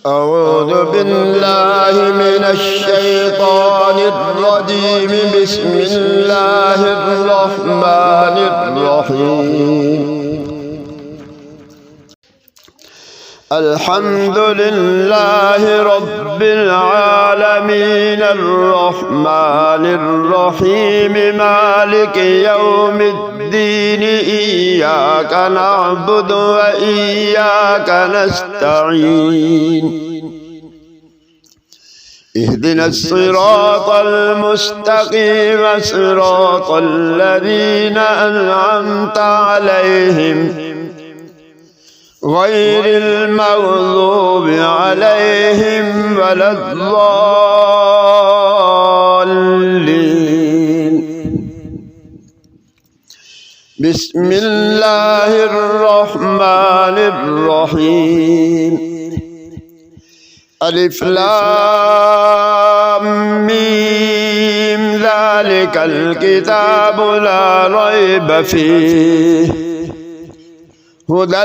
أعوذ بالله من الشيطان الرجيم. بسم الله الرحمن الرحيم. الحمد لله رب العالمين الرحمن الرحيم مالك يوم الدين. إياك نعبد وإياك نستعين. اهدنا الصراط المستقيم صراط الذين أنعمت عليهم غير المغضوب عليهم ولا الضالين. بسم الله الرحمن الرحيم. ألف لام ميم. ذلك الكتاب لا ريب فيه هدى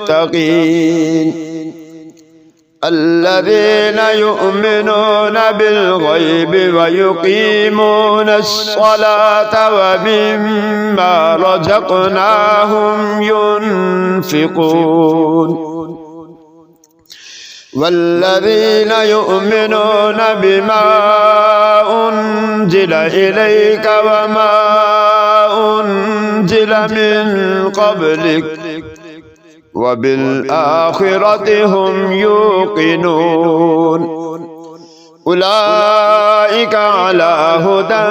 للمتقين الذين يؤمنون بالغيب ويقيمون الصلاة ومما رزقناهم ينفقون والذين يؤمنون بما أنزل إليك وما أنزل من قبلك وبالآخرة هم يوقنون. أولئك على هدى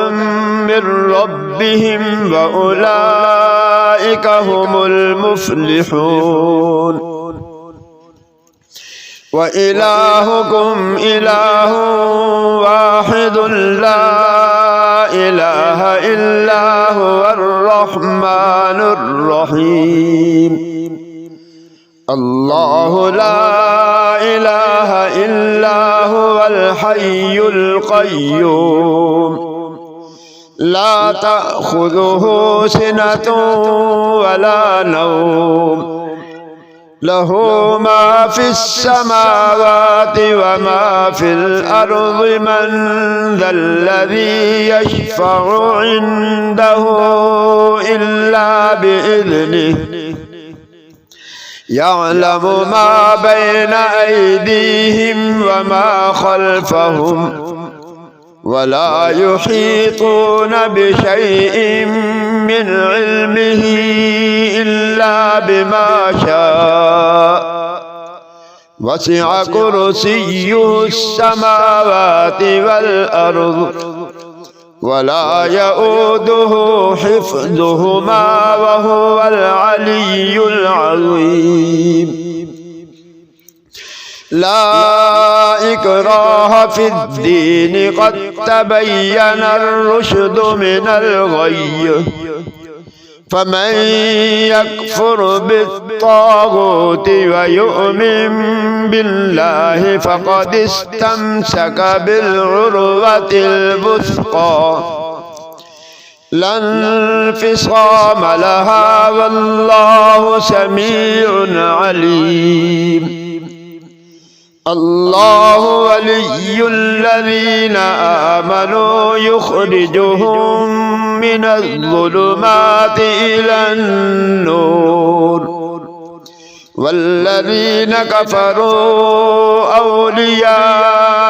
من ربهم وأولئك هم المفلحون. وإلهكم إله واحد لا إله إلا هو الرحمن الرحيم. الله لا إله إلا هو الحي القيوم لا تأخذه سنة ولا نوم له ما في السماوات وما في الأرض. من ذا الذي يشفع عنده إلا بإذنه يعلم ما بين أيديهم وما خلفهم ولا يحيطون بشيء من علمه إلا بما شاء. وسع كرسيه السماوات والأرض ولا يؤوده حفظهما وهو العلي العظيم. لا إكراه في الدين قد تبين الرشد من الغي. فمن يكفر بالطاغوت ويؤمن بالله فقد استمسك بالعروة الوثقى لا انفصام لها والله سميع عليم. الله ولي الذين آمنوا يخرجهم من الظلمات إلى النور والذين كفروا أولياؤهم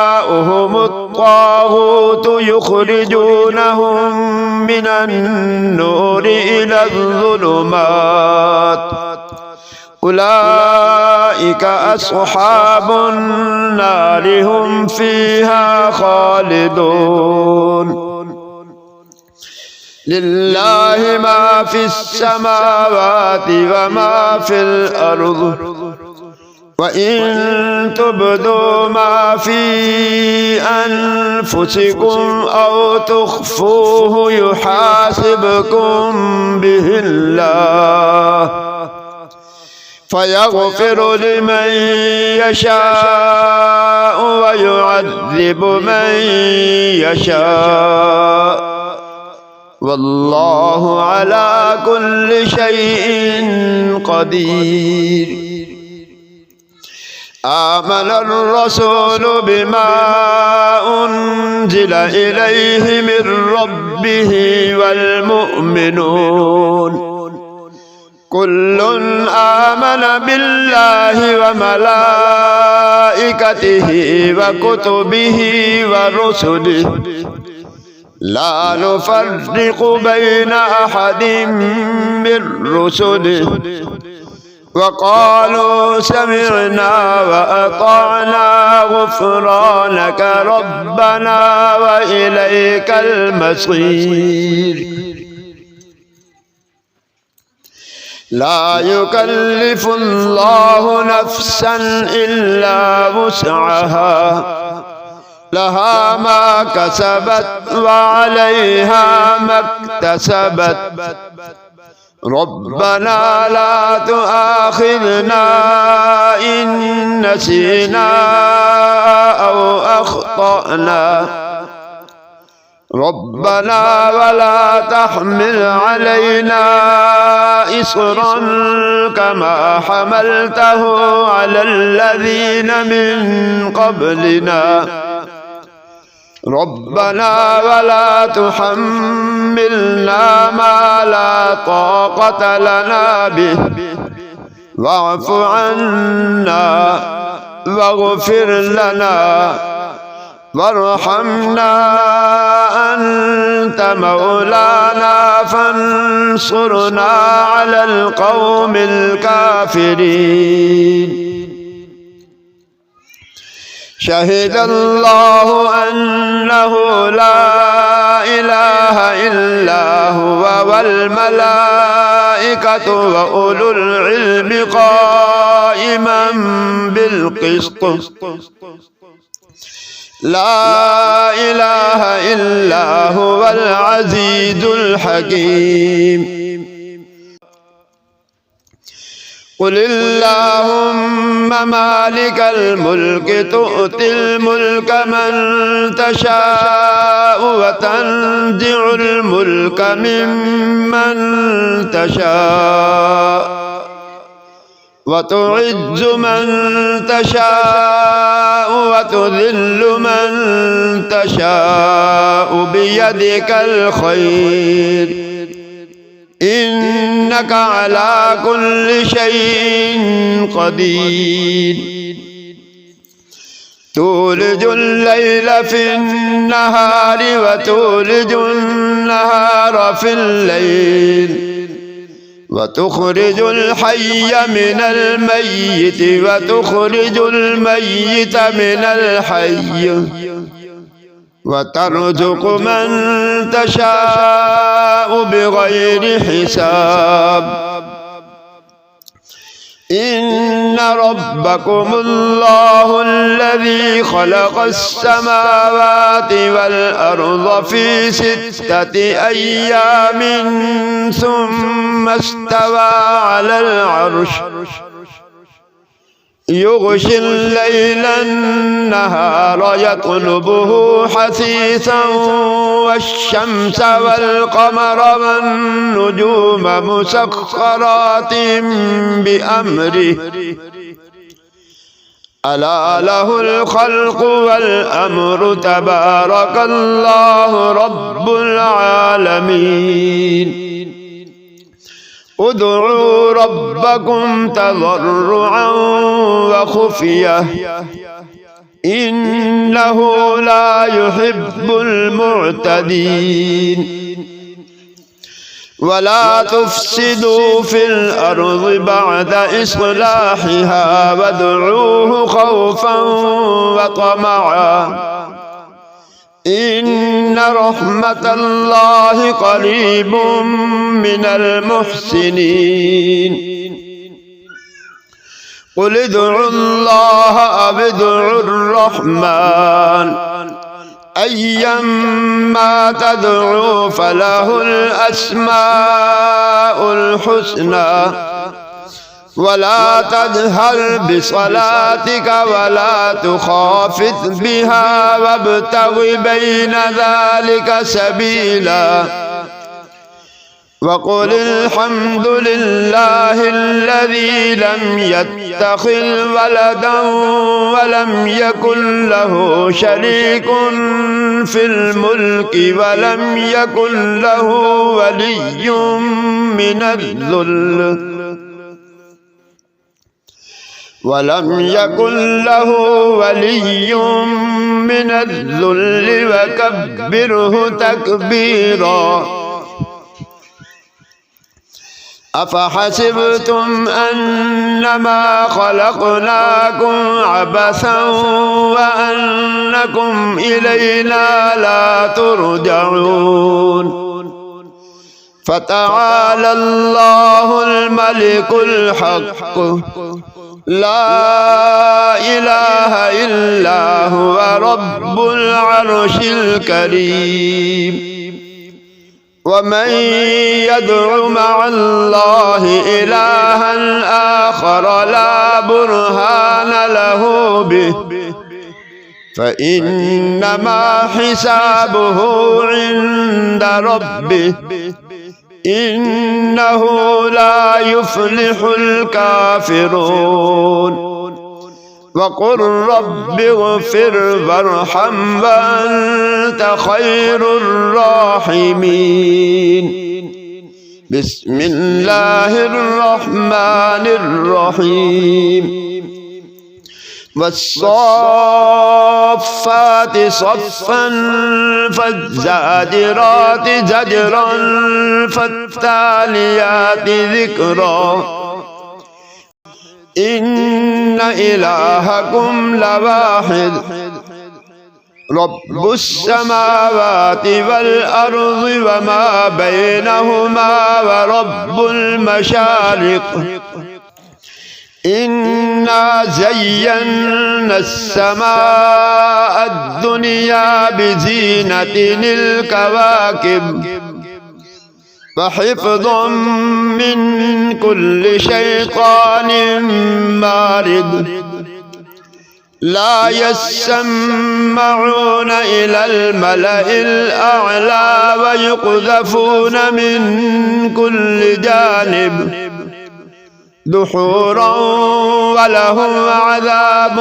الطاغوت يخرجونهم من النور إلى الظلمات. أولئك أصحاب النار هم فيها خالدون. لله ما في السماوات وما في الأرض. وإن تبدوا ما في أنفسكم أو تخفوه يحاسبكم به الله فيغفر لمن يشاء ويعذب من يشاء والله على كل شيء قدير. آمن الرسول بما أنزل إليه من ربه والمؤمنون كل آمن بالله وملائكته وكتبه ورسله لا نفرق بين أحد من رسله وقالوا سمعنا وأطعنا غفرانك ربنا وإليك المصير لا يكلف الله نفسا إلا وسعها لها ما كسبت وعليها ما اكتسبت ربنا لا تؤاخذنا إن نسينا أو أخطأنا ربنا ولا تحمل علينا إصرا كما حملته على الذين من قبلنا ربنا ولا تحملنا ما لا طاقة لنا به واعف عنا واغفر لنا وارحمنا أنت مولانا فانصرنا على القوم الكافرين شهد الله أنه لا إله إلا هو والملائكة وأولو العلم قائما بالقسط لا إله إلا هو العزيز الحكيم قل اللهم مالك الملك تؤتي الملك من تشاء وتنزع الملك ممن تشاء وتعز من تشاء وتذل من تشاء بيدك الخير إنك على كل شيء قدير تولج الليل في النهار وتولج النهار في الليل وتخرج الحي من الميت وتخرج الميت من الحي وترزق من تشاء بغير حساب إن ربكم الله الذي خلق السماوات والأرض في 6 أيام ثم استوى على العرش يغشي الليل النهار يطلبه حثيثا والشمس والقمر والنجوم مسخرات بأمره ألا له الخلق والأمر تبارك الله رب العالمين ادعوا ربكم تضرعا وخفية إنه لا يحب المعتدين ولا تفسدوا في الأرض بعد إصلاحها وادعوه خوفا وطمعا إن رحمة الله قريب من المحسنين قل ادعوا الله أو ادعوا الرحمن أيما تدعوا فله الأسماء الحسنى ولا تجهر بصلاتك ولا تخافت بها وابتغ بين ذلك سبيلا وقل الحمد لله الذي لم يتخذ يتخذ ولدا ولم يكن له شريك في الملك ولم يكن له ولي من الذل وكبره تكبيرا أفحسبتم أنما خلقناكم عبثا وأنكم إلينا لا ترجعون فتعالى الله الملك الحق لا إله إلا هو رب العرش الكريم ومن يدع مع الله إلها آخر لا برهان له به فإنما حسابه عند ربه إنه لا يفلح الكافرون وقل رب اغفر وارحم وأنت خير الراحمين بسم الله الرحمن الرحيم والصافات صفا فالزاجرات زجرا فالتاليات ذكرا إن إلهكم لواحد رب السماوات والأرض وما بينهما ورب المشارق إنا زينا السماء الدنيا بزينة الكواكب وحفظا من كل شيطان مارد لا يسمعون إلى الملأ الأعلى ويقذفون من كل جانب دحورا ولهم عذاب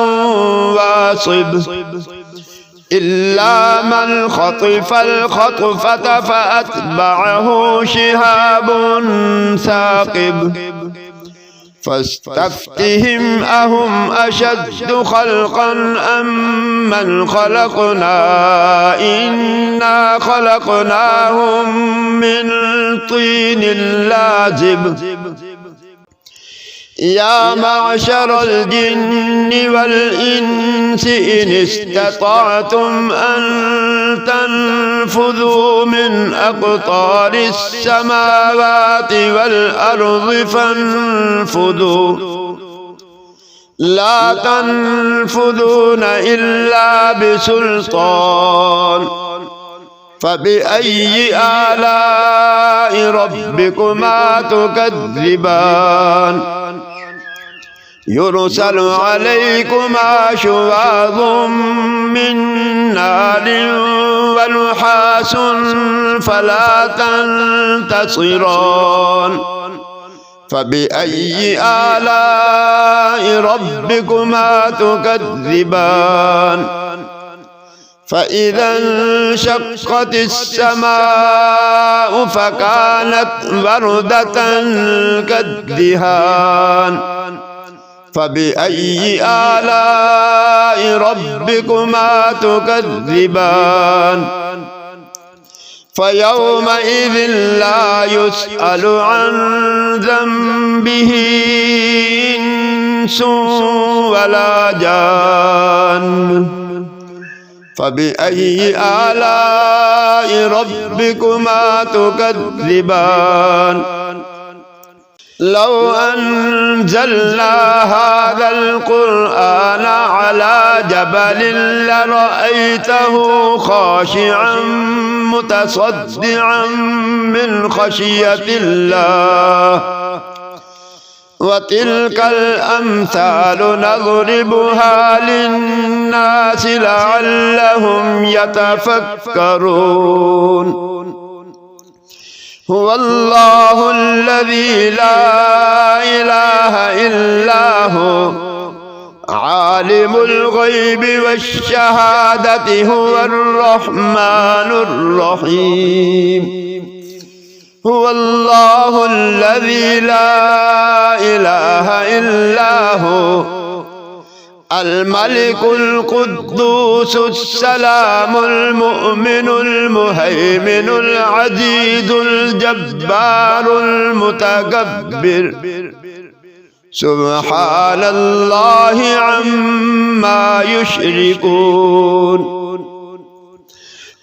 واصب إلا من خطف الخطفة فأتبعه شهاب ثاقب فاستفتهم أهم أشد خلقا أم من خلقنا إنا خلقناهم من طين لازب يا معشر الجن والإنس إن استطعتم أن تنفذوا من أقطار السماوات والأرض فانفذوا لا تنفذون إلا بسلطان فبأي آلاء ربكما تكذبان يرسل عليكما شواظ من نار ونحاس فلا تنتصران فبأي آلاء ربكما تكذبان فإذا انشقت السماء فكانت وردة كالدهان فبأي آلاء ربكما تكذبان فيومئذ لا يسأل عن ذنبه إنس ولا جان فبأي آلاء ربكما تكذبان لو أنزلنا هذا القرآن على جبل لرأيته خاشعا متصدعا من خشية الله وتلك الأمثال نضربها للناس لعلهم يتفكرون هو الله الذي لا إله إلا هو عالم الغيب والشهادة هو الرحمن الرحيم هو الله الذي لا إله إلا هو الملك القدوس السلام المؤمن المهيمن العزيز الجبار المتكبر سبحان الله عما يشركون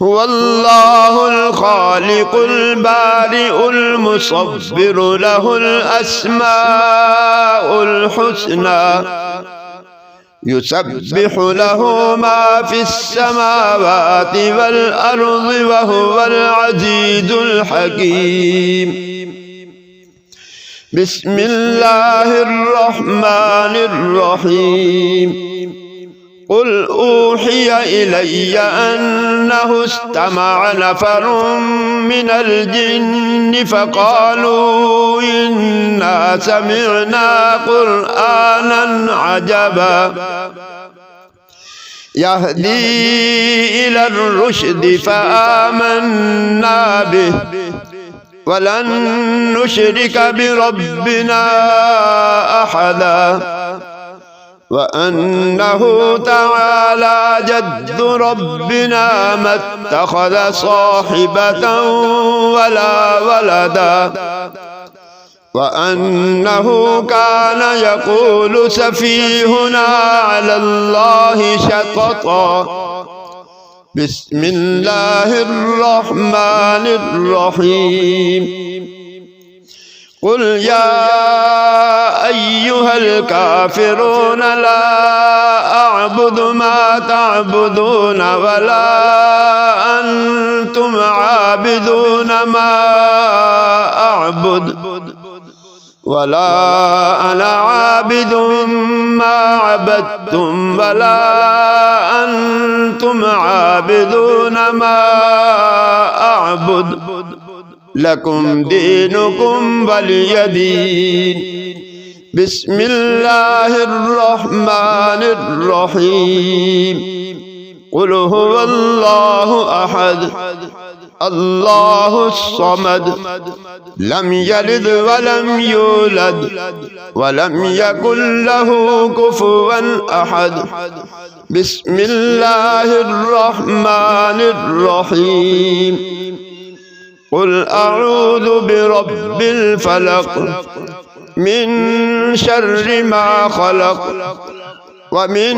هو الله الخالق البارئ المصور له الأسماء الحسنى يسبح له ما في السماوات والأرض وهو العزيز الحكيم بسم الله الرحمن الرحيم قل أوحي إلي أنه استمع نفر من الجن فقالوا إنا سمعنا قرآنا عجبا يهدي إلى الرشد فآمنا به ولن نشرك بربنا أحدا وأنه تعالى جد ربنا ما اتخذ صاحبة ولا ولدا وأنه كان يقول سفيهنا على الله شططا بسم الله الرحمن الرحيم قل يا أيها الكافرون لا أعبد ما تعبدون ولا أنتم عابدون ما أعبد ولا أنا عابد ما عبدتم ولا أنتم عابدون ما أعبد لكم دينكم ولي دين بسم الله الرحمن الرحيم قل هو الله أحد الله الصمد لم يلد ولم يولد ولم يكن له كفوا أحد بسم الله الرحمن الرحيم قل أعوذ برب الفلق من شر ما خلق ومن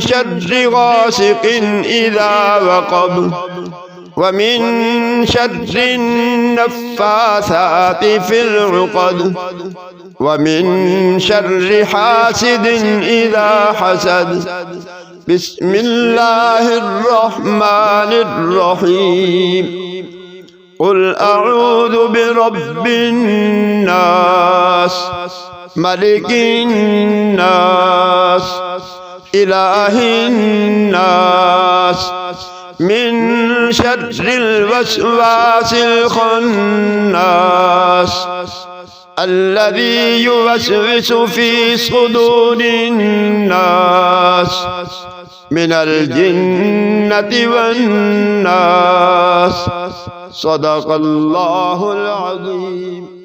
شر غاسق إذا وقب ومن شر النفاثات في العقد ومن شر حاسد إذا حسد بسم الله الرحمن الرحيم قل أعوذ برب الناس ملك الناس إله الناس من شر الوسواس الخناس الذي يوسوس في صدور الناس من الجنة والناس صدق الله العظيم.